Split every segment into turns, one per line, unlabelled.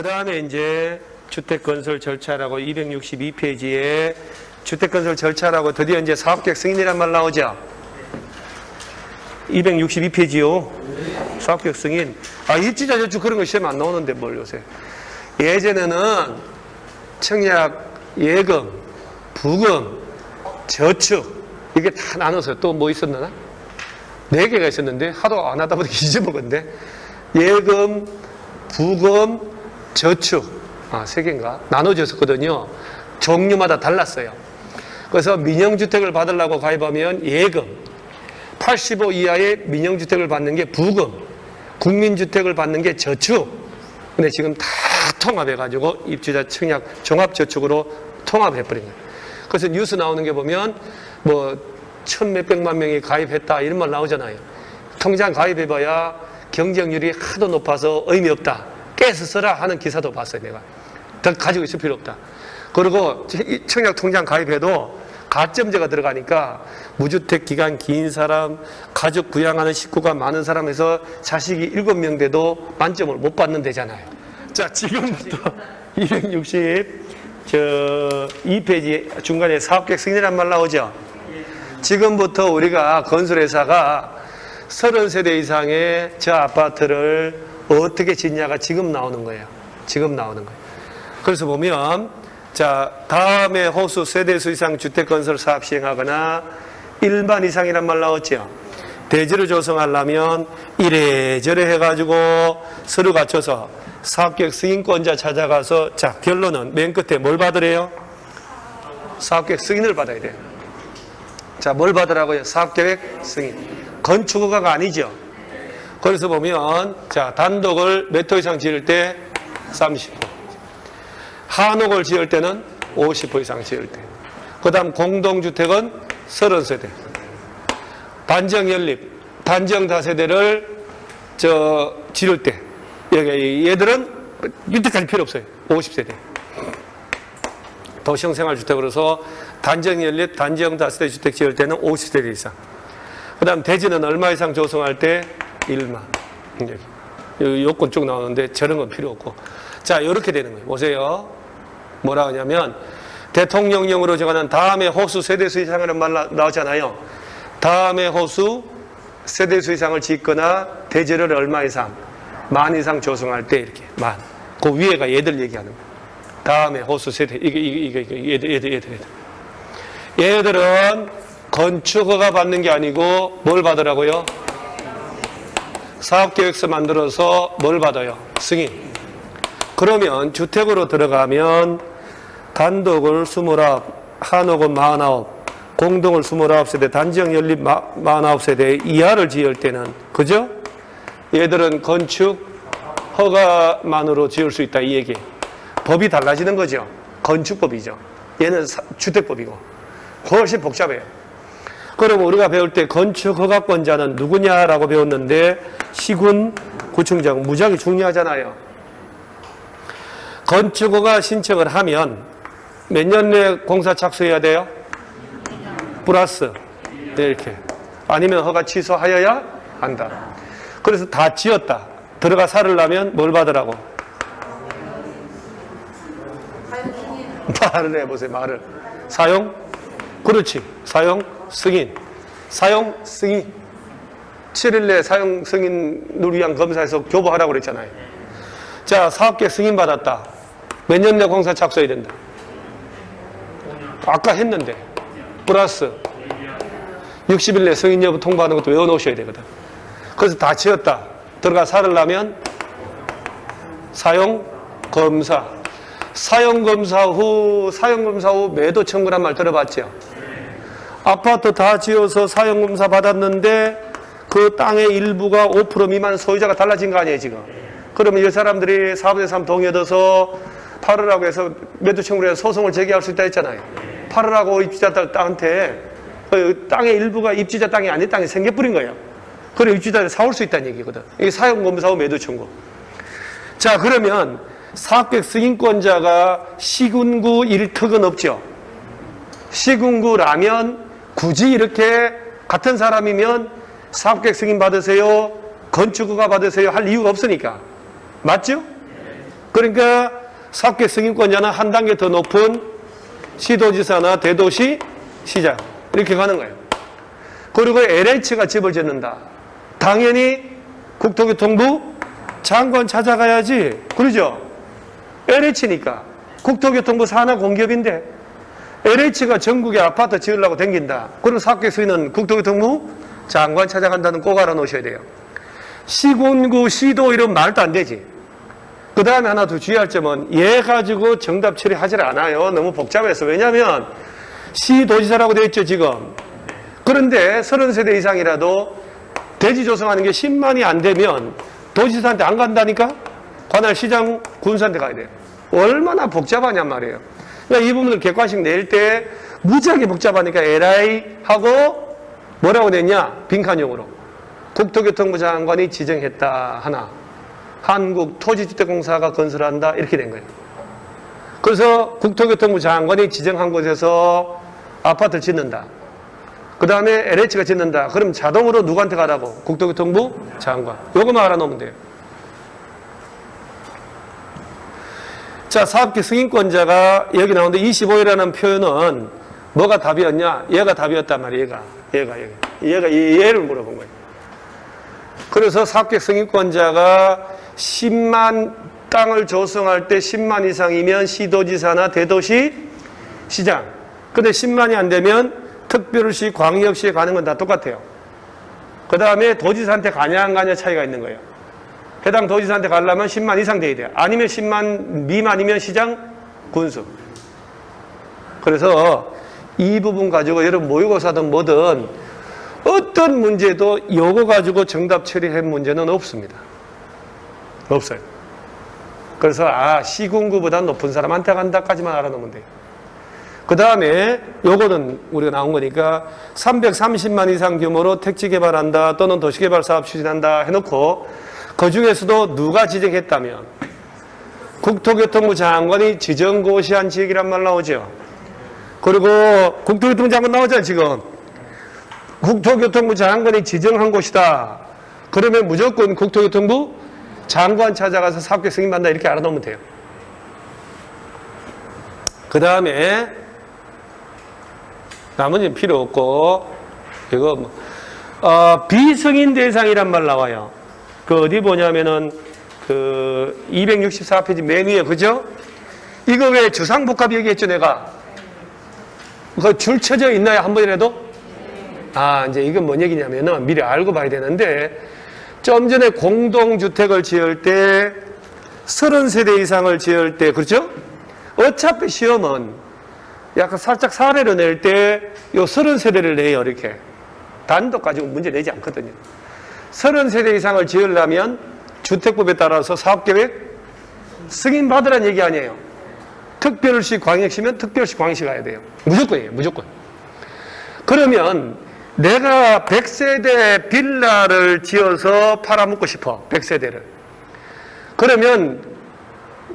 그 다음에 이제 주택건설 절차라고 262페이지에 주택건설 절차라고 드디어 이제 사업계획 승인이란 말 나오죠. 262페이지요. 사업계획 승인. 입주자 저축 그런 거 시험 안 나오는데 뭘 요새. 예전에는 청약, 예금, 부금, 저축 이게 다 나눠서 또 뭐 있었나? 4개가 있었는데 하도 안 하다 보니까 잊어먹었는데 예금, 부금, 저축 3개인가 나눠졌었거든요. 종류마다 달랐어요. 그래서 민영주택을 받으려고 가입하면 예금, 85 이하의 민영주택을 받는 게 부금, 국민주택을 받는 게 저축. 근데 지금 다 통합해가지고 입주자 청약 종합저축으로 통합해버린 거예요. 그래서 뉴스 나오는 게 보면 뭐 1,몇백만 명이 가입했다 이런 말 나오잖아요. 통장 가입해봐야 경쟁률이 하도 높아서 의미 없다. 깨서 써라 하는 기사도 봤어요. 내가 더 가지고 있을 필요 없다. 그리고 청약 통장 가입해도 가점제가 들어가니까 무주택 기간 긴 사람, 가족 부양하는 식구가 많은 사람에서 자식이 7명 돼도 만점을 못 받는 데잖아요. 자, 지금부터 2페이지 중간에 사업계획 승인이란 말 나오죠. 지금부터 우리가 건설회사가 30세대 이상의 저 아파트를 어떻게 짓냐가 지금 나오는 거예요. 지금 나오는 거예요. 그래서 보면 자, 다음에 호수 세대수 이상 주택건설 사업 시행하거나 일반 이상이란 말 나왔죠. 대지를 조성하려면 이래저래 해가지고 서류 갖춰서 사업계획 승인권자 찾아가서 자, 결론은 맨 끝에 뭘 받으래요? 사업계획 승인을 받아야 돼요. 자, 뭘 받으라고요? 사업계획 승인. 건축허가가 아니죠. 그래서 보면 자, 단독을 몇 호 이상 지을 때 30호, 한옥을 지을 때는 50호 이상 지을 때, 그 다음 공동주택은 30세대, 단정연립, 단정다세대를 지을 때 여기 얘들은 밑에까지 필요 없어요. 50세대. 도시형생활주택으로서 단정연립, 단정다세대 주택 지을 때는 50세대 이상. 그 다음 대지는 얼마 이상 조성할 때 1만. 요건 쭉 나오는데 저런 건 필요 없고. 자, 이렇게 되는 거예요. 보세요. 뭐라 하냐면 대통령령으로 정하는 다음에 호수 세대수 이상이라는 말 나오잖아요. 다음에 호수 세대수 이상을 짓거나 대지를 얼마 이상, 10,000 이상 조성할 때 이렇게 10,000. 그 위에가 얘들 얘기하는 거예요. 다음에 호수 세대 얘들은 건축허가 받는 게 아니고 뭘 받으라고요? 사업계획서 만들어서 뭘 받아요? 승인. 그러면 주택으로 들어가면 단독을 29, 한옥은 49, 공동을 29세대, 단지형 연립 49세대 이하를 지을 때는, 그죠? 얘들은 건축 허가만으로 지을 수 있다 이 얘기. 법이 달라지는 거죠. 건축법이죠. 얘는 주택법이고 훨씬 복잡해요. 그럼 우리가 배울 때 건축허가권자는 누구냐라고 배웠는데 시군, 구청장, 무지하게 중요하잖아요. 건축허가 신청을 하면 몇 년 내에 공사 착수해야 돼요? 플러스 네, 이렇게. 아니면 허가 취소하여야 한다. 그래서 다 지었다. 들어가 살으려면 뭘 받으라고? 말을 해보세요. 말을. 사용? 그렇지. 사용 승인. 사용 승인. 7일 내에 사용 승인을 위한 검사에서 교부하라고 그랬잖아요. 자, 사업계획 승인 받았다. 몇 년 내 공사 착수해야 된다. 아까 했는데 플러스 60일 내 승인 여부 통보하는 것도 외워놓으셔야 되거든. 그래서 다 지었다. 들어가 살으려면 사용 검사. 사용 검사 후 매도 청구란 말 들어봤죠? 아파트 다 지어서 사용 검사 받았는데 그 땅의 일부가 5% 미만 소유자가 달라진 거 아니에요 지금? 그러면 이 사람들이 사업자 3 동의 얻어서 팔으라고 해서 매도 청구를 해서 소송을 제기할 수 있다 했잖아요. 팔으라고 입주자들한테 땅의 일부가 입주자 땅이 아닌 땅이 생겨버린 거예요. 그래 입주자를 사올 수 있다는 얘기거든. 이게 사용검사 후 매도 청구. 자, 그러면 사업계획 승인권자가 시군구 일특은 없죠. 시군구라면 굳이 이렇게 같은 사람이면 사업계획 승인 받으세요, 건축허가 받으세요 할 이유가 없으니까. 맞죠? 그러니까 사업계획 승인권자는 한 단계 더 높은 시도지사나 대도시 시장 이렇게 가는 거예요. 그리고 LH가 집을 짓는다. 당연히 국토교통부 장관 찾아가야지. 그러죠? LH니까. 국토교통부 산하 공기업인데 LH가 전국에 아파트 지으려고 댕긴다. 그럼 사업계획 승인은 국토교통부 장관 찾아간다는 꼭 알아놓으셔야 돼요. 시군구, 시도 이런 말도 안 되지. 그 다음에 하나 더 주의할 점은 얘 가지고 정답 처리하질 않아요. 너무 복잡해서. 왜냐하면 시도지사라고 되어 있죠 지금. 그런데 30세대 이상이라도 대지 조성하는 게 10만이 안 되면 도지사한테 안 간다니까? 관할 시장 군수한테 가야 돼요. 얼마나 복잡하냔 말이에요. 그러니까 이 부분을 객관식 낼 때 무지하게 복잡하니까 LI 하고 뭐라고 냈냐? 빈칸용으로. 국토교통부 장관이 지정했다 하나. 한국토지주택공사가 건설한다 이렇게 된 거예요. 그래서 국토교통부 장관이 지정한 곳에서 아파트를 짓는다. 그 다음에 LH가 짓는다. 그럼 자동으로 누구한테 가라고? 국토교통부 장관. 요거만 알아놓으면 돼요. 자, 사업계 승인권자가 여기 나오는데 25이라는 표현은 뭐가 답이었냐? 얘가 답이었단 말이에요. 얘가 얘를 물어본 거예요. 그래서 사업계 승인권자가 10만 땅을 조성할 때 10만 이상이면 시도지사나 대도시 시장. 근데 10만이 안 되면 특별시, 광역시에 가는 건 다 똑같아요. 그 다음에 도지사한테 가냐 안 가냐 차이가 있는 거예요. 해당 도지사한테 가려면 10만 이상 돼야 돼요. 아니면 10만 미만이면 시장, 군수. 그래서 이 부분 가지고 여러분 모의고사든 뭐든 어떤 문제도 요거 가지고 정답 처리할 문제는 없습니다. 없어요. 그래서 시군구보다 높은 사람한테 간다까지만 알아놓으면 돼요. 그 다음에 요거는 우리가 나온 거니까 330만 이상 규모로 택지 개발한다 또는 도시개발 사업 추진한다 해놓고 그 중에서도 누가 지정했다면 국토교통부 장관이 지정고시한 지역이란 말 나오죠. 그리고 국토교통부 장관 나오잖아요 지금. 국토교통부 장관이 지정한 곳이다. 그러면 무조건 국토교통부 장관 찾아가서 사업계획 승인받는다 이렇게 알아놓으면 돼요. 그 다음에 나머지는 필요 없고 이거 비승인 대상이란 말 나와요. 그 어디 보냐면은 그 264페이지 맨 위에 그죠? 이거 왜 주상복합 얘기했죠 내가? 그 줄 쳐져 있나요 한 번이라도? 이제 이건 뭔 얘기냐면은 미리 알고 봐야 되는데 좀 전에 공동주택을 지을 때 30세대 이상을 지을 때 그렇죠? 어차피 시험은 약간 살짝 사례를 낼 때 요 30세대를 내요 이렇게. 단독 가지고 문제 내지 않거든요. 30세대 이상을 지으려면 주택법에 따라서 사업계획 승인받으라는 얘기 아니에요. 특별시 광역시면 특별시 광역시 가야 돼요. 무조건이에요. 무조건. 그러면 내가 100세대 빌라를 지어서 팔아먹고 싶어. 100세대를. 그러면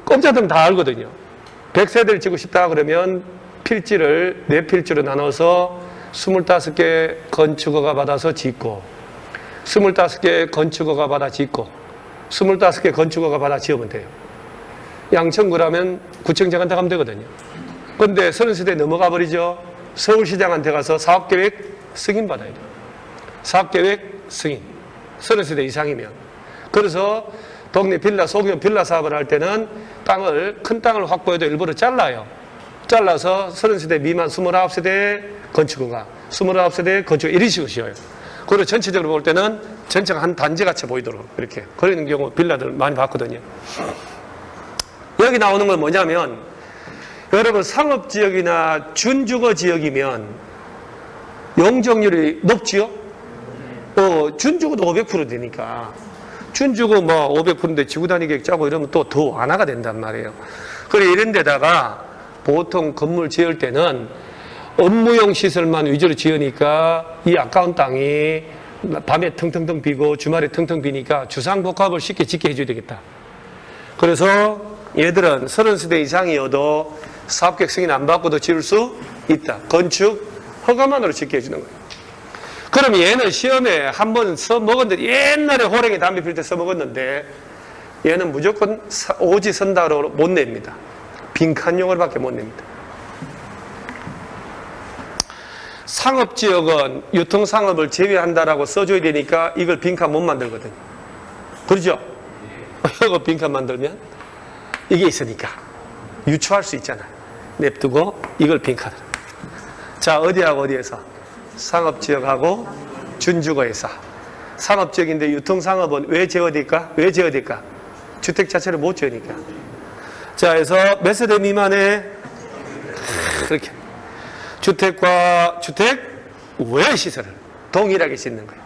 꼼짝등 다 알거든요. 100세대를 지고 싶다 그러면 필지를 4필지로 나눠서 25개 건축허가 받아서 짓고 25개 건축허가 받아 짓고 25개 건축허가 받아 지으면 돼요. 양천구라면 구청장한테 가면 되거든요. 그런데 30세대 넘어가 버리죠. 서울시장한테 가서 사업계획 승인 받아야 돼요. 사업계획 승인. 30세대 이상이면. 그래서 동네 빌라, 소규모 빌라 사업을 할 때는 큰 땅을 확보해도 일부러 잘라요. 잘라서 30세대 미만 29세대 건축허가, 29세대 건축 이런 식으로 지어요. 그리고 전체적으로 볼 때는 전체가 한 단지같이 보이도록 이렇게. 그런 경우 빌라들 많이 봤거든요. 여기 나오는 건 뭐냐면 여러분 상업지역이나 준주거 지역이면 용적률이 높지요? 준주거도 500% 되니까. 준주거 500%인데 지구단위 계획 짜고 이러면 또 더 완화가 된단 말이에요. 그래 이런 데다가 보통 건물 지을 때는 업무용 시설만 위주로 지으니까 이 아까운 땅이 밤에 텅텅텅 비고 주말에 텅텅 비니까 주상복합을 쉽게 짓게 해줘야 되겠다. 그래서 얘들은 30세대 이상이어도 사업계획 승인 안 받고도 지을 수 있다. 건축 허가만으로 짓게 해주는 거예요. 그럼 얘는 시험에 한 번 써먹었는데 옛날에 호랭이 담배 필 때 써먹었는데 얘는 무조건 오지 선다로 못 냅니다. 빈칸용어로밖에 못 냅니다. 상업지역은 유통상업을 제외한다라고 써줘야 되니까 이걸 빈칸 못 만들거든요. 그렇죠? 이거 빈칸 만들면 이게 있으니까 유추할 수 있잖아요. 냅두고 이걸 빈칸을. 자, 어디하고 어디에서? 상업지역하고 준주거에서. 상업지역인데 유통상업은 왜 제어될까? 왜 제어될까? 주택 자체를 못 지으니까. 자, 그래서 몇 세대 미만의 그렇게 주택과 주택 외 시설을 동일하게 짓는 거예요.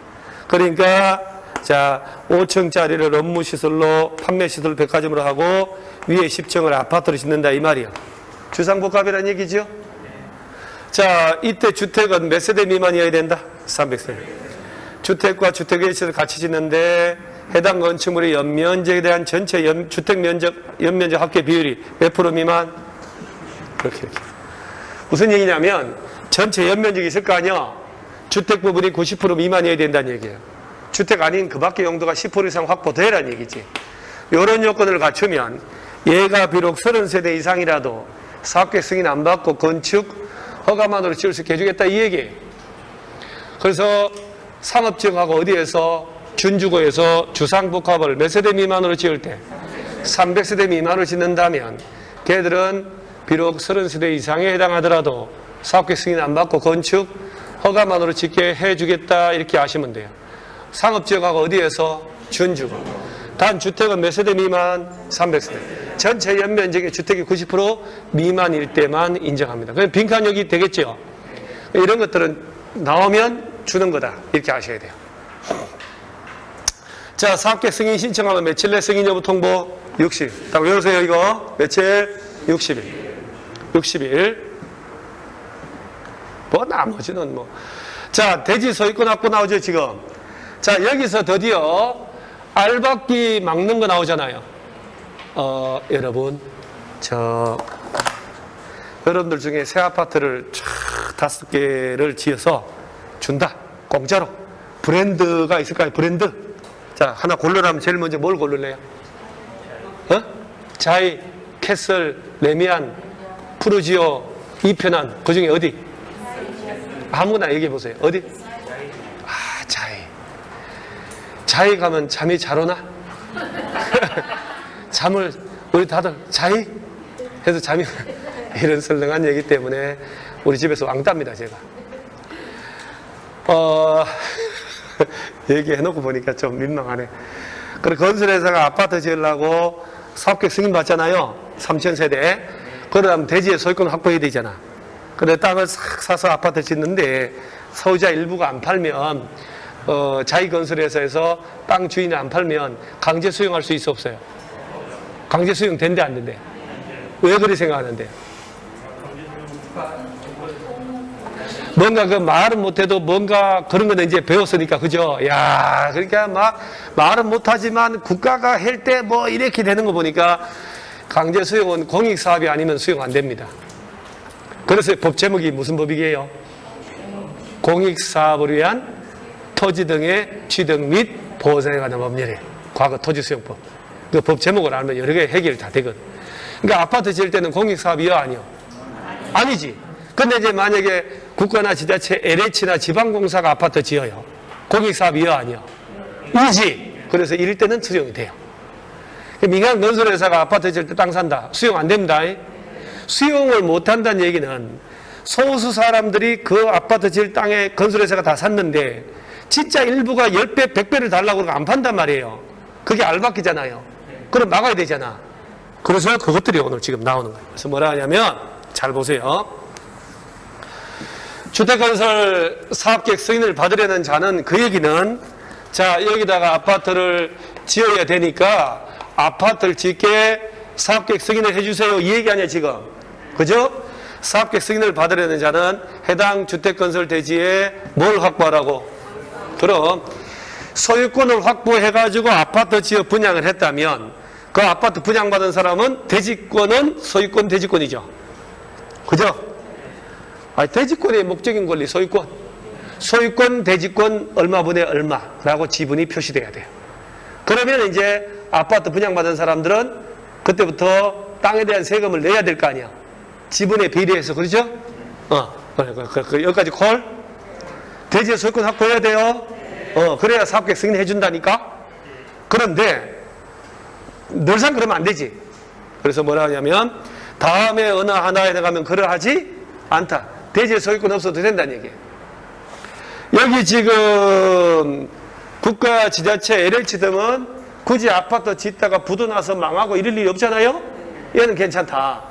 그러니까 자, 5층짜리를 업무시설로 판매시설 백화점으로 하고 위에 10층을 아파트로 짓는다 이 말이에요. 주상복합이라는 얘기죠. 자, 이때 주택은 몇 세대 미만이어야 된다? 300세대. 주택과 주택 외 시설을 같이 짓는데 해당 건축물의 연면적에 대한 전체 주택 면적, 연면적 합계 비율이 몇 프로 미만? 그렇게. 무슨 얘기냐면 전체 연면적이 있을 거 아니야. 주택 부분이 90% 미만이어야 된다는 얘기예요. 주택 아닌 그 밖의 용도가 10% 이상 확보되라는 얘기지. 이런 요건을 갖추면 얘가 비록 30세대 이상이라도 사업계획 승인 안 받고 건축 허가만으로 지을 수 있게 해주겠다 이 얘기예요. 그래서 상업지역하고 어디에서 준주거에서 주상복합을 몇 세대 미만으로 지을 때 300세대 미만으로 짓는다면 걔들은 비록 30세대 이상에 해당하더라도 사업계획 승인 안 받고 건축 허가만으로 짓게 해주겠다 이렇게 아시면 돼요. 상업지역하고 어디에서 준주거. 단주택은 몇 세대 미만? 300세대. 전체 연면적의 주택이 90% 미만일 때만 인정합니다. 그럼 빈칸역이 되겠죠. 이런 것들은 나오면 주는 거다 이렇게 아셔야 돼요. 자, 사업계획 승인 신청하면 며칠 내 승인 여부 통보? 60일. 딱 외우세요 이거. 며칠? 60일. 60일. 뭐 나머지는 뭐. 자, 대지 소유권 확보 나오죠 지금. 자, 여기서 드디어 알박기 막는 거 나오잖아요. 여러분, 여러분들 중에 새 아파트를 쫙 5개를 지어서 준다. 공짜로. 브랜드가 있을까요? 브랜드. 자, 하나 고르라면 제일 먼저 뭘 고를래요? 자이, 캐슬, 레미안, 프루지오, 이편한. 그 중에 어디? 아무나 얘기해 보세요. 어디? 아, 자이. 자이 가면 잠이 잘 오나? 잠을 우리 다들 자이? 해서 잠이 이런 설렁한 얘기 때문에 우리 집에서 왕따입니다 제가. 얘기해놓고 보니까 좀 민망하네. 그리고 건설회사가 아파트 지으려고 사업계획 승인 받잖아요. 3000세대. 그러면 대지에 소유권 확보해야 되잖아. 그래 땅을 싹 사서 아파트 짓는데 소유자 일부가 안 팔면 자기건설회사에서 땅 주인이 안 팔면 강제 수용할 수 있어 없어요? 강제 수용 된대 안 된대? 왜 그리 생각하는데? 뭔가 그 말은 못해도 뭔가 그런 거는 이제 배웠으니까 그죠? 야, 그러니까 막 말은 못하지만 국가가 할 때 뭐 이렇게 되는 거 보니까 강제 수용은 공익사업이 아니면 수용 안 됩니다. 그래서 법 제목이 무슨 법이게요? 공익사업을 위한 토지 등의 취득 및 보상에 관한 법률이에요. 과거 토지수용법. 그 법 제목을 알면 여러 개 해결이 다 되거든. 그러니까 아파트 지을 때는 공익사업이요? 아니요? 아니지. 근데 이제 만약에 국가나 지자체, LH나 지방공사가 아파트 지어요. 공익사업이요? 아니요? 이지. 그래서 이럴 때는 수용이 돼요. 민간 건설회사가 아파트 지을 때 땅 산다. 수용 안 됩니다. 수용을 못 한다는 얘기는 소수 사람들이 그 아파트 지을 땅에 건설회사가 다 샀는데 진짜 일부가 10배, 100배를 달라고 그러고 안 판단 말이에요. 그게 알박기잖아요. 그럼 막아야 되잖아. 그래서 그것들이 오늘 지금 나오는 거예요. 그래서 뭐라 하냐면 잘 보세요. 주택건설 사업계획 승인을 받으려는 자는 그 얘기는 자 여기다가 아파트를 지어야 되니까 아파트를 짓게 사업계획 승인을 해주세요. 이 얘기 아니야 지금. 그죠? 사업계획 승인을 받으려는 자는 해당 주택건설 대지에 뭘 확보하라고? 그럼 소유권을 확보해가지고 아파트 지어 분양을 했다면 그 아파트 분양받은 사람은 대지권은 소유권 대지권이죠. 그죠? 아니, 대지권의 목적인 권리 소유권. 소유권 대지권 얼마분의 얼마라고 지분이 표시돼야 돼요. 그러면 이제 아파트 분양받은 사람들은 그때부터 땅에 대한 세금을 내야 될 거 아니야. 지분에 비례해서, 그렇죠? 여기까지 콜? 대지의 소유권 확보해야 돼요. 그래야 사업계획 승인해 준다니까. 그런데 늘상 그러면 안 되지. 그래서 뭐라 하냐면 다음에 어느 하나에 들어가면 그러하지 않다. 대지의 소유권 없어도 된다는 얘기예요. 여기 지금 국가, 지자체, LH 등은 굳이 아파트 짓다가 부도 나서 망하고 이럴 일이 없잖아요. 얘는 괜찮다.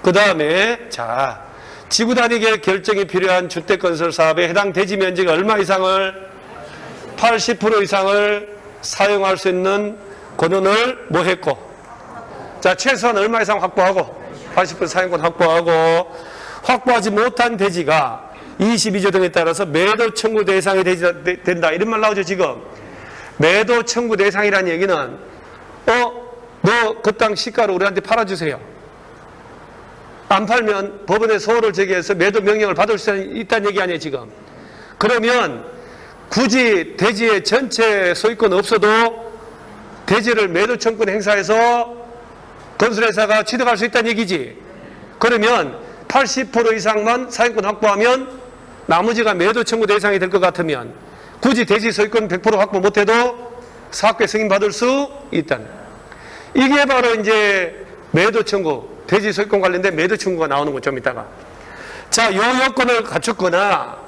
그 다음에 자, 지구 단위계 결정이 필요한 주택건설 사업에 해당 대지 면적이 얼마 이상을 80% 이상을 사용할 수 있는 권한을 뭐 했고, 자, 최소한 얼마 이상 확보하고 80% 사용권 확보하고, 확보하지 못한 대지가 22조 등에 따라서 매도 청구 대상이 된다. 이런 말 나오죠, 지금. 매도 청구 대상이라는 얘기는, 너 그 땅 시가로 우리한테 팔아주세요. 안 팔면 법원에 소호를 제기해서 매도 명령을 받을 수 있다는 얘기 아니에요, 지금. 그러면 굳이 대지의 전체 소유권 없어도 대지를 매도 청구권 행사해서 건설회사가 취득할 수 있다는 얘기지. 그러면 80% 이상만 사용권 확보하면 나머지가 매도 청구 대상이 될 것 같으면 굳이 대지 소유권 100% 확보 못해도 사업계획 승인 받을 수 있다는. 이게 바로 이제 매도 청구, 대지 소유권 관련된 매도 청구가 나오는 거 좀 이따가. 자, 요 요건을 갖췄거나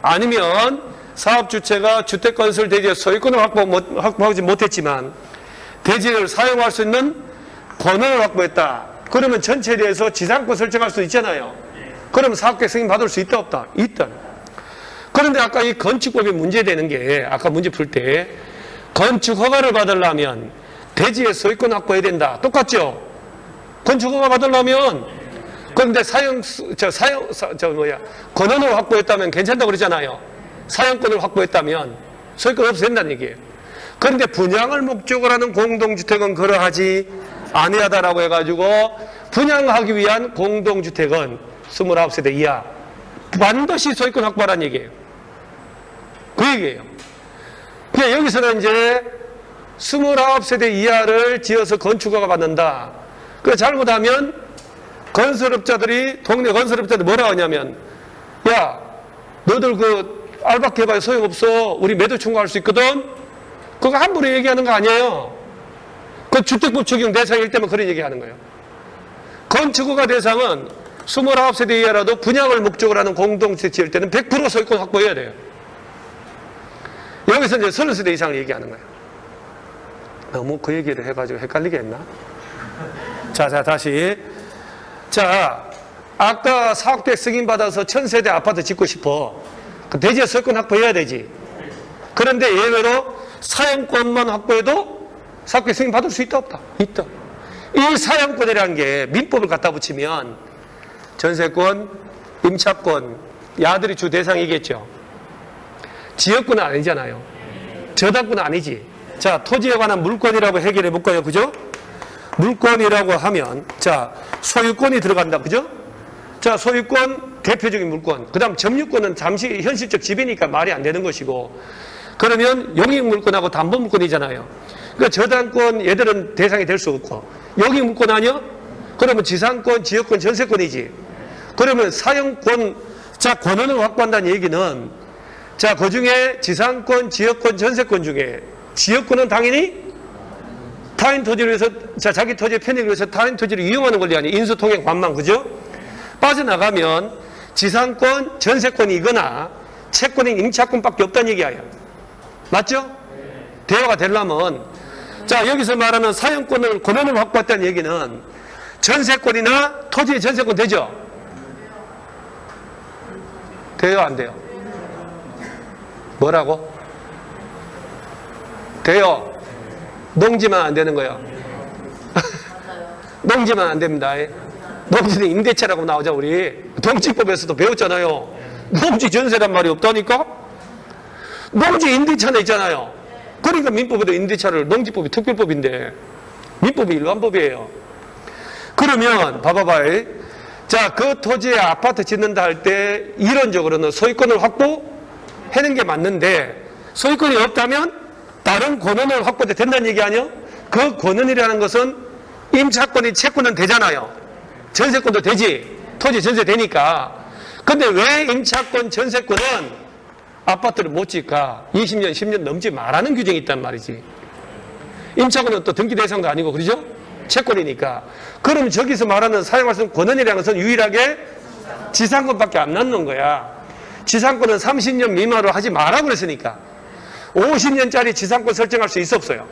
아니면 사업 주체가 주택건설 대지의 소유권을 확보하지 못했지만 대지를 사용할 수 있는 권한을 확보했다. 그러면 전체에 대해서 지상권 설정할 수 있잖아요. 그러면 사업계획 승인 받을 수 있다 없다? 있다. 그런데 아까 이 건축법이 문제되는 게, 아까 문제 풀 때 건축 허가를 받으려면 대지의 소유권 확보해야 된다. 똑같죠? 건축 허가 받으려면. 그런데 권한을 확보했다면 괜찮다고 그러잖아요. 사용권을 확보했다면 소유권 없어도 된다는 얘기예요. 그런데 분양을 목적으로 하는 공동주택은 그러하지 아니하다라고 해가지고 분양하기 위한 공동주택은 29세대 이하 반드시 소유권 확보하라는 얘기예요. 그 얘기예요. 그러니까 여기서는 이제 29세대 이하를 지어서 건축허가 받는다. 그 잘못하면 건설업자들이, 동네 건설업자들이 뭐라 하냐면, 야, 너들 그 알바케 해봐야 소용없어. 우리 매도 청구할 수 있거든. 그거 함부로 얘기하는 거 아니에요. 그 주택법 적용 대상일 때만 그런 얘기하는 거예요. 건축허가 대상은 29세대 이하라도 분양을 목적으로 하는 공동주택 지을 때는 100% 소유권 확보해야 돼요. 여기서 이제 30세대 이상을 얘기하는 거예요. 너무 그 얘기를 해가지고 헷갈리게 했나? 자, 다시. 자, 아까 사업계획 승인받아서 1000세대 아파트 짓고 싶어. 그 대지의 소유권 확보해야 되지. 그런데 예외로 사용권만 확보해도 사업계획 승인 받을 수 있다 없다? 있다. 이 사용권이라는 게 민법을 갖다 붙이면 전세권, 임차권, 야들이 주 대상이겠죠. 지역권은 아니잖아요. 저당권은 아니지. 자, 토지에 관한 물권이라고 해결해 볼까요? 그죠? 물권이라고 하면, 자, 소유권이 들어간다. 그죠? 자, 소유권, 대표적인 물권. 그 다음 점유권은 잠시 현실적 지배니까 말이 안 되는 것이고, 그러면 용익물권하고 담보물권이잖아요. 그러니까 저당권, 얘들은 대상이 될 수 없고, 용익물권 아니야? 그러면 지상권, 지역권, 전세권이지. 그러면 사용권, 자, 권한을 확보한다는 얘기는, 자, 그 중에 지상권, 지역권, 전세권 중에 지역권은 당연히 타인 토지를 위해서, 자, 자기 토지의 편익을 위해서 타인 토지를 이용하는 권리 아니에요. 인수통행 관망, 그죠? 빠져나가면 지상권, 전세권이거나 채권인 임차권밖에 없다는 얘기예요. 맞죠? 대화가 되려면, 자, 여기서 말하는 사용권을, 권한을 확보했다는 얘기는 전세권이나 토지의 전세권 되죠? 돼요, 안 돼요? 뭐라고? 돼요. 농지만 안 되는 거예요. 농지만 안 됩니다. 농지는 임대차라고 나오자, 우리. 동지법에서도 배웠잖아요. 농지 전세란 말이 없다니까? 농지 임대차는 있잖아요. 그러니까 민법에도 임대차를, 농지법이 특별법인데, 민법이 일반법이에요. 그러면, 봐봐봐요. 자, 그 토지에 아파트 짓는다 할 때, 이론적으로는 소유권을 확보하는 게 맞는데, 소유권이 없다면, 다른 권한을 확보해도 된다는 얘기 아니야? 그 권한이라는 것은 임차권이 채권은 되잖아요. 전세권도 되지. 토지 전세 되니까. 근데 왜 임차권 전세권은 아파트를 못 짓까? 20년, 10년 넘지 말라는 규정이 있단 말이지. 임차권은 또 등기 대상도 아니고, 그러죠? 채권이니까. 그럼 저기서 말하는 사용할 수 있는 권한이라는 것은 유일하게 지상권밖에 안 낳는 거야. 지상권은 30년 미만으로 하지 마라 그랬으니까. 50년짜리 지상권 설정할 수 있어 없어요?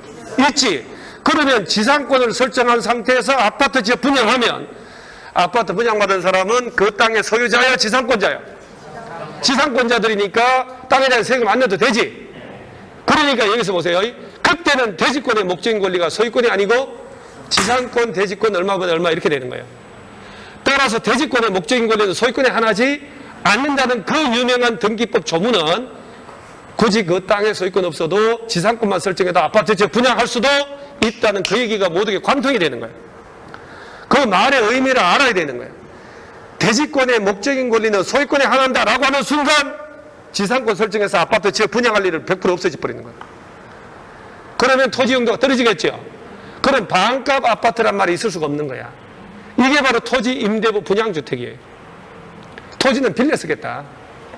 있지. 그러면 지상권을 설정한 상태에서 아파트 지어 분양하면 아파트 분양받은 사람은 그 땅의 소유자야, 지상권자야? 지상권자들이니까 땅에 대한 세금 안 내도 되지. 그러니까 여기서 보세요. 그때는 대지권의 목적인 권리가 소유권이 아니고 지상권, 대지권 얼마보다 얼마 이렇게 되는 거예요. 따라서 대지권의 목적인 권리는 소유권이 하나지 않는다는 그 유명한 등기법 조문은 굳이 그 땅에 소유권 없어도 지상권만 설정해도 아파트 지어 분양할 수도 있다는 그 얘기가 모두게 관통이 되는 거예요. 그 말의 의미를 알아야 되는 거예요. 대지권의 목적인 권리는 소유권에 한한다라고 하는 순간 지상권 설정해서 아파트 지어 분양할 일을 100% 없어져 버리는 거예요. 그러면 토지 용도가 떨어지겠죠. 그럼 반값 아파트란 말이 있을 수가 없는 거야. 이게 바로 토지 임대부 분양주택이에요. 토지는 빌려 쓰겠다.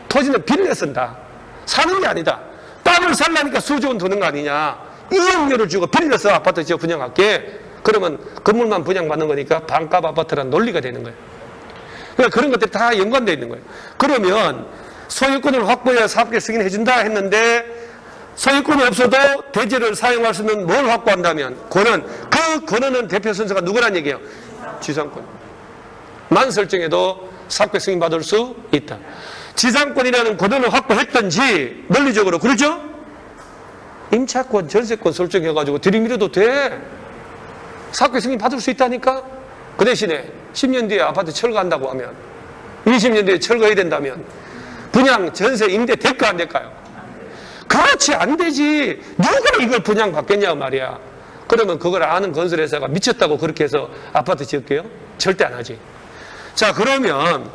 토지는 빌려 쓴다. 사는 게 아니다. 땅을 살라니까 수조 원 드는 거 아니냐. 이용료를 주고 빌려서 아파트 지어 분양할게. 그러면 건물만 분양받는 거니까 반값 아파트라는 논리가 되는 거예요. 그러니까 그런 것들이 다 연관되어 있는 거예요. 그러면 소유권을 확보해야 사업계 승인해준다 했는데 소유권이 없어도 대지를 사용할 수 있는 뭘 확보한다면 권한. 그 권한은 대표 순서가 누구란 얘기예요? 지상권. 만 설정해도 사업계 승인받을 수 있다. 지상권이라는 권한을 확보했든지 논리적으로 그렇죠? 임차권, 전세권 설정해가지고 들이밀어도 돼. 사업계 승인 받을 수 있다니까? 그 대신에 10년 뒤에 아파트 철거한다고 하면 20년 뒤에 철거해야 된다면 분양, 전세, 임대 될까 안 될까요? 그렇지 안 되지. 누가 이걸 분양받겠냐 말이야. 그러면 그걸 아는 건설회사가 미쳤다고 그렇게 해서 아파트 지을게요? 절대 안 하지. 자, 그러면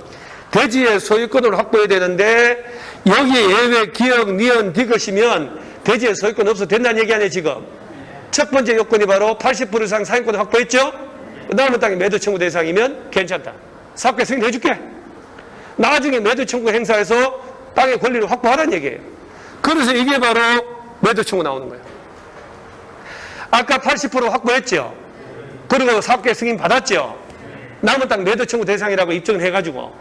대지의 소유권을 확보해야 되는데 여기에 예외, 기역, 니은, 디귿이면 대지의 소유권 없어도 된다는 얘기 아니에요 지금. 첫 번째 요건이 바로 80% 이상 사용권을 확보했죠? 그 다음에 땅이 매도 청구 대상이면 괜찮다. 사업계 승인해줄게. 나중에 매도 청구 행사해서 땅의 권리를 확보하라는 얘기예요. 그래서 이게 바로 매도 청구 나오는 거예요. 아까 80% 확보했죠? 그리고 사업계 승인 받았죠? 남은 땅 매도 청구 대상이라고 입증을 해가지고.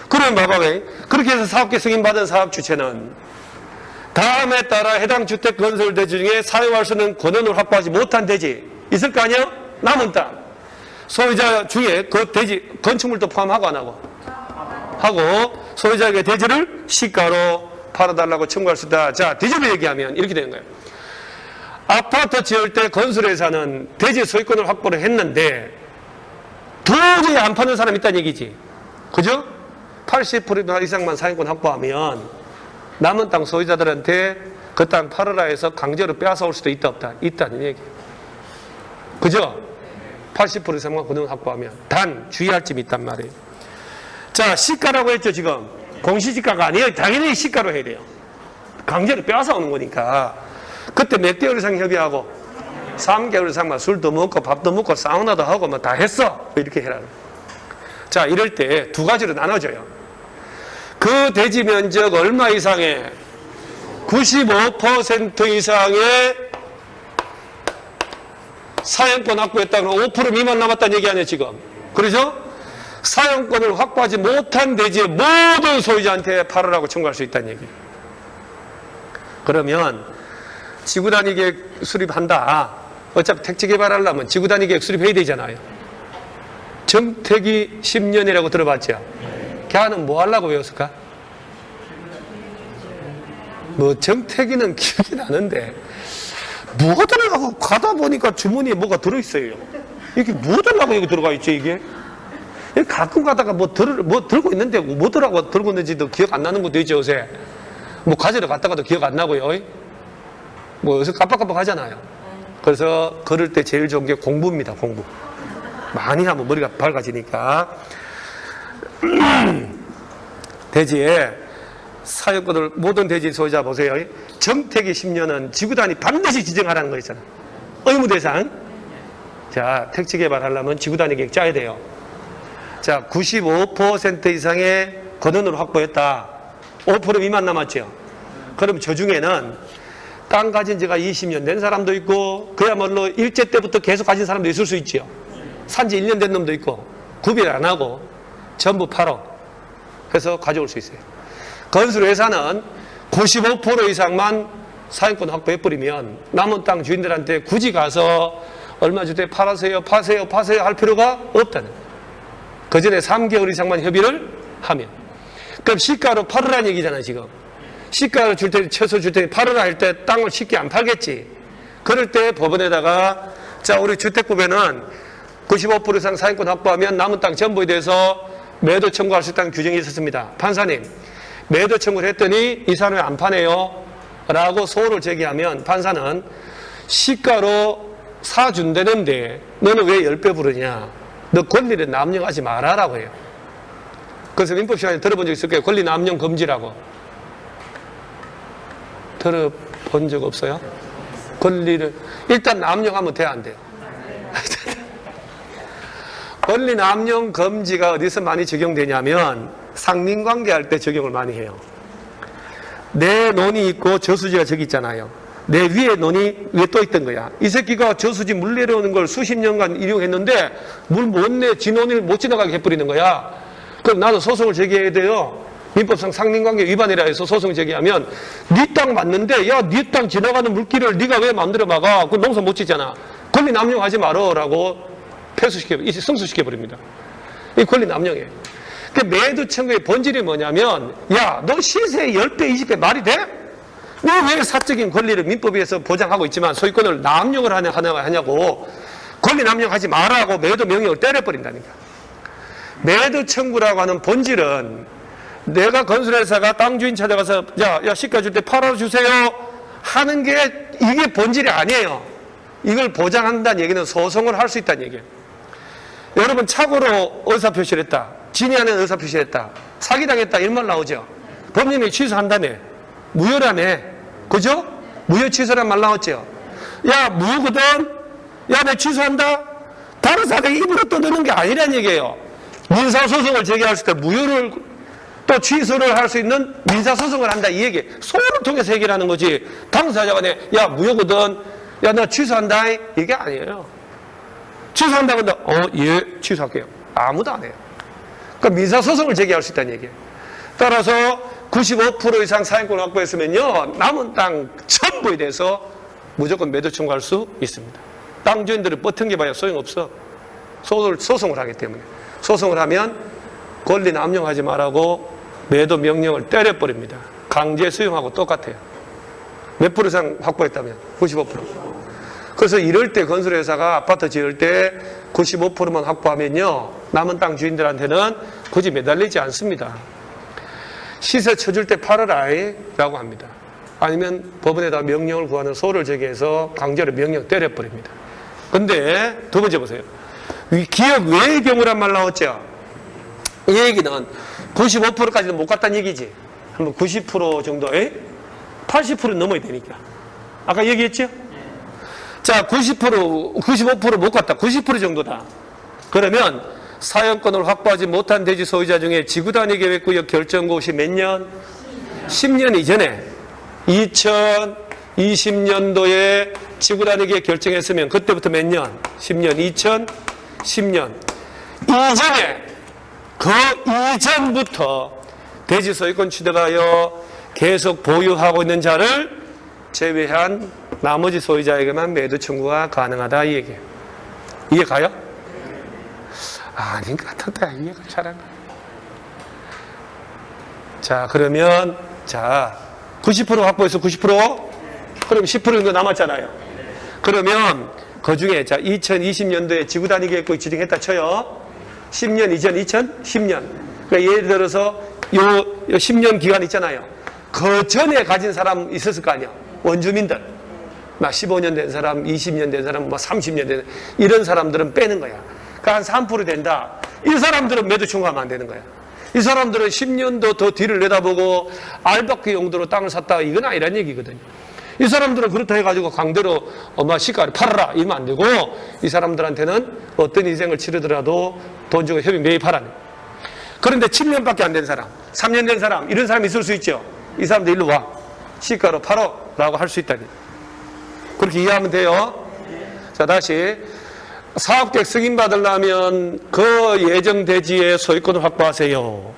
그러면 봐봐요. 그렇게 해서 사업계 승인 받은 사업 주체는 다음에 따라 해당 주택 건설 대지 중에 사용할 수 있는 권한을 확보하지 못한 대지 있을 거 아니에요? 남은 땅. 소유자 중에 그 대지, 건축물도 포함하고 안 하고? 하고 소유자에게 대지를 시가로 팔아달라고 청구할 수 있다. 자, 뒤집어 얘기하면 이렇게 되는 거예요. 아파트 지을 때 건설회사는 대지 소유권을 확보를 했는데 도저히 안 파는 사람이 있다는 얘기지. 그죠? 80% 이상만 사용권 확보하면 남은 땅 소유자들한테 그 땅 팔으라 해서 강제로 빼앗아올 수도 있다 없다? 있다는 얘기예요. 그죠? 80% 이상만 권한 확보하면. 단 주의할 점이 있단 말이에요. 자, 시가라고 했죠 지금. 공시지가가 아니에요. 당연히 시가로 해야 돼요. 강제로 빼앗아오는 거니까. 그때 몇 개월 이상 협의하고 3개월 이상만 술도 먹고 밥도 먹고 사우나도 하고 뭐 다 했어. 이렇게 해라. 자, 이럴 때 두 가지로 나눠져요. 그 대지 면적 얼마 이상의 95% 이상의 사용권 확보했다고 5% 미만 남았다는 얘기 아니에요 지금. 그렇죠? 사용권을 확보하지 못한 대지의 모든 소유자한테 팔으라고 청구할 수 있다는 얘기예요. 그러면 지구단위 계획 수립한다. 어차피 택지 개발하려면 지구단위 계획 수립해야 되잖아요. 정택이 10년이라고 들어봤죠? 걔는 뭐 하려고 외웠을까? 뭐 정택이는 기억이 나는데 뭐 들어가고 가다 보니까 주머니에 뭐가 들어있어요. 이게 뭐 들라고 여기 들어가 있죠 이게? 가끔 가다가 뭐 들고 있는데 뭐 들고 있는지도 기억 안 나는 것도 있죠 요새. 뭐 가지러 갔다가도 기억 안 나고요. 뭐 요새 깜빡깜빡 하잖아요. 그래서 걸을 때 제일 좋은 게 공부입니다. 공부. 많이 하면 머리가 밝아지니까. 대지에 사용권을 모든 대지 소유자 보세요. 정택이 10년은 지구단위 반드시 지정하라는 거 있잖아요. 의무대상. 자, 택지 개발하려면 지구 단위 계획 짜야 돼요. 자, 95% 이상의 건원으로 확보했다. 5% 미만 남았죠. 그럼 저 중에는 땅 가진 지가 20년 된 사람도 있고, 그야말로 일제 때부터 계속 가진 사람도 있을 수 있지요. 산지 1년 된 놈도 있고, 구별 안 하고 전부 팔어. 그래서 가져올 수 있어요. 건설회사는 95% 이상만 사용권 확보해버리면 남은 땅 주인들한테 굳이 가서 얼마 주택 팔아세요, 파세요 할 필요가 없다는 거예요. 그 전에 3개월 이상만 협의를 하면. 그럼 시가로 팔으라는 얘기잖아요, 지금. 시가로 줄 때, 최소 줄 때 팔으라 할 때 땅을 쉽게 안 팔겠지. 그럴 때 법원에다가, 자, 우리 주택법에는 95% 이상 사용권 확보하면 남은 땅 전부에 대해서 매도 청구할 수 있다는 규정이 있었습니다. 판사님, 매도 청구를 했더니 이 사람이 안 파네요 라고 소를 제기하면 판사는 시가로 사준다는데 너는 왜 10배 부르냐, 너 권리를 남용하지 말아라고 해요. 그래서 민법 시간에 들어본 적 있을 거예요. 권리 남용 금지라고. 들어본 적 없어요? 권리를 일단 남용하면 돼야 안 돼요? 권리 남용 금지가 어디서 많이 적용되냐면 상린관계 할 때 적용을 많이 해요. 내 논이 있고 저수지가 저기 있잖아요. 내 위에 논이 위에 또 있던 거야. 이 새끼가 저수지 물 내려오는 걸 수십 년간 이용했는데 물 못 내, 지 논을 못 지나가게 해버리는 거야. 그럼 나도 소송을 제기해야 돼요. 민법상 상린관계 위반이라 해서 소송을 제기하면 네 땅 맞는데, 야, 네 땅 지나가는 물길을 네가 왜 마음대로 막아? 그 농사 못 짓잖아. 권리 남용하지 말어라고 승소시켜버립니다. 이 권리 남용이에요. 그 매도 청구의 본질이 뭐냐면, 야, 너 시세 10배, 20배 말이 돼? 왜 사적인 권리를 민법에서 보장하고 있지만 소유권을 남용을 하냐고. 권리 남용하지 말라고 매도 명령을 때려버린다니까. 매도 청구라고 하는 본질은 내가 건설회사가 땅 주인 찾아가서 야 시가 줄 때 팔아주세요 하는 게 이게 본질이 아니에요. 이걸 보장한다는 얘기는 소송을 할 수 있다는 얘기예요. 여러분, 착오로 의사표시를 했다. 진위하는 의사표시를 했다. 사기당했다. 이런 말 나오죠. 법률이 취소한다며. 무효라며. 그죠? 무효 취소란 말 나왔죠. 야, 무효거든? 야, 내 취소한다? 다른 사람이 입으로 떠드는 게 아니란 얘기예요. 민사소송을 제기할 때 무효를 또 취소를 할 수 있는 민사소송을 한다, 이 얘기. 소를 통해서 해결하는 거지. 당사자가 야, 무효거든. 야, 나 취소한다. 이게 아니에요. 취소한다고 한다. 예, 취소할게요. 아무도 안 해요. 그러니까 민사소송을 제기할 수 있다는 얘기예요. 따라서 95% 이상 사용권을 확보했으면요, 남은 땅 전부에 대해서 무조건 매도 청구할 수 있습니다. 땅 주인들을 뻗팅겨봐야 소용없어. 소송을 하기 때문에. 소송을 하면 권리 남용하지 말라고 매도 명령을 때려버립니다. 강제 수용하고 똑같아요. 몇 프로 이상 확보했다면? 95%. 그래서 이럴 때 건설회사가 아파트 지을 때 95%만 확보하면요, 남은 땅 주인들한테는 굳이 매달리지 않습니다. 시세 쳐줄 때 팔아라 라고 합니다. 아니면 법원에다 명령을 구하는 소를 제기해서 강제로 명령 때려버립니다. 근데 두 번째 보세요. 기업 외의 경우란 말 나왔죠. 이 얘기는 95%까지는 못 갔다는 얘기지. 한번 90% 정도에 80% 넘어야 되니까. 아까 얘기했죠? 자, 95% 못 갔다. 90% 정도다. 그러면 사용권을 확보하지 못한 대지 소유자 중에 지구단위 계획구역 결정고시 몇 년? 10년 이전에 2020년도에 지구단위 계획 결정했으면 그때부터 몇 년? 10년. 2010년. 이전에 그 이전부터 대지 소유권 취득하여 계속 보유하고 있는 자를 제외한 나머지 소유자에게만 매도 청구가 가능하다, 이 얘기예요. 이해 가요? 아닌 것 같은데 이해가 잘 안 가요. 자, 그러면 90% 확보해서 90%? 그럼 10% 정도 남았잖아요. 그러면 그 중에 2020년도에 지구단위 계획구역 지정했다 쳐요. 10년 이전 2010년. 그러니까 예를 들어서 요 10년 기간 있잖아요. 그 전에 가진 사람 있었을 거 아니야. 원주민들. 막 15년 된 사람, 20년 된 사람, 30년 된 사람, 이런 사람들은 빼는 거야. 그러니까 한 3% 된다. 이 사람들은 매도 청구하면 안 되는 거야. 이 사람들은 10년도 더 뒤를 내다보고 알바크 용도로 땅을 샀다. 이건 아니란 얘기거든요. 이 사람들은 그렇다 해가지고 강대로 시가를 팔아라 이러면 안 되고 이 사람들한테는 어떤 인생을 치르더라도 돈 주고 협의 매입하라는. 그런데 7년밖에 안 된 사람, 3년 된 사람 이런 사람이 있을 수 있죠. 이 사람들 일로 와. 시가로 팔어 라고 할 수 있다니. 그렇게 이해하면 돼요. 자, 다시 사업계획 승인받으려면 그 예정 대지의 소유권을 확보하세요.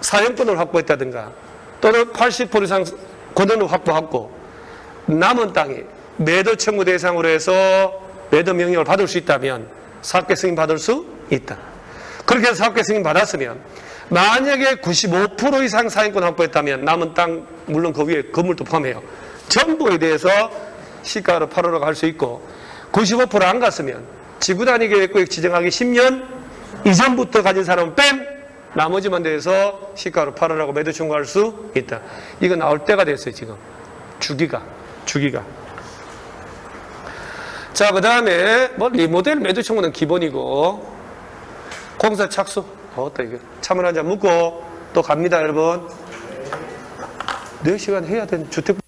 사용권을 확보했다든가 또는 80% 이상 권한을 확보하고 남은 땅이 매도 청구 대상으로 해서 매도 명령을 받을 수 있다면 사업계획 승인 받을 수 있다. 그렇게 해서 사업계획 승인 받았으면 만약에 95% 이상 사용권 확보했다면 남은 땅 물론 그 위에 건물도 포함해요. 전부에 대해서 시가로 팔으라고 할 수 있고 95%안 갔으면 지구단위 계획구역 지정하기 10년 이전부터 가진 사람은 뺨! 나머지만 대해서 시가로 팔으라고 매도 청구할 수 있다. 이거 나올 때가 됐어요, 지금. 주기가. 자, 그 다음에 리모델 매도 청구는 기본이고 공사 착수. 어따 이거. 차물 한 잔 묻고 또 갑니다, 여러분. 4시간 해야 되는 주택